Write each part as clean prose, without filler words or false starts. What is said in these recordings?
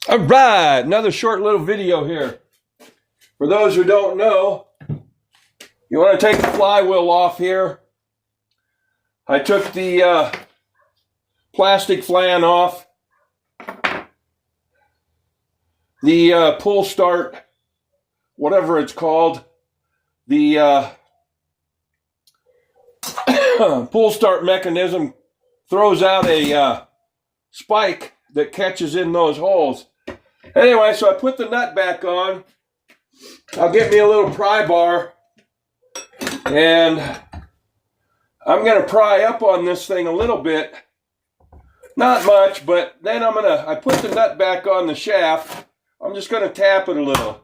All right, another short little video here. For those who don't know, you want to take the flywheel off here. I took the plastic flan off. The pull start, whatever it's called, the pull start mechanism throws out a spike that catches in those holes. Anyway, so I put the nut back on. I'll get me a little pry bar, and I'm going to pry up on this thing a little bit. Not much, but then I put the nut back on the shaft. I'm just going to tap it a little.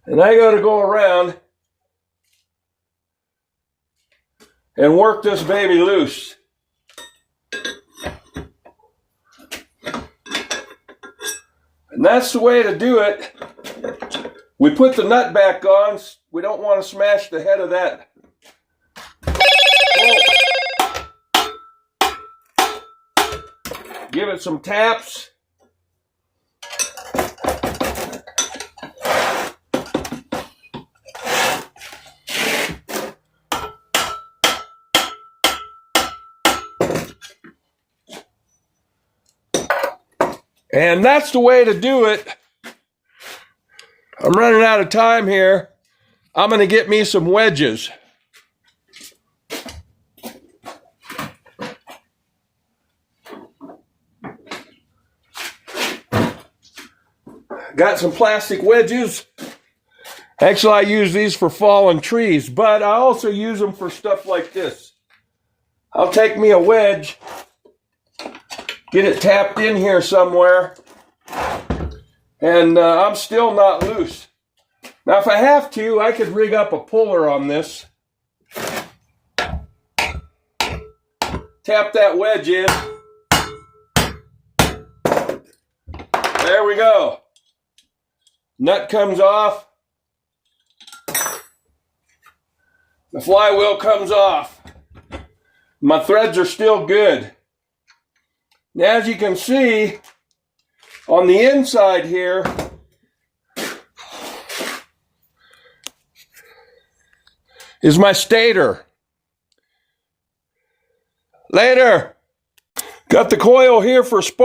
And I got to go around and work this baby loose. And that's the way to do it. We put the nut back on. We don't want to smash the head of that. Give it some taps. And that's the way to do it. I'm running out of time here. I'm going to get me some wedges. Got some plastic wedges. Actually, I use these for fallen trees, but I also use them for stuff like this. I'll take me a wedge, get it tapped in here somewhere, and I'm still not loose. Now, if I have to, I could rig up a puller on this. Tap that wedge in. There we go. Nut comes off. The flywheel comes off. My threads are still good. Now, as you can see, on the inside here, is my stator. Later. Got the coil here for spark.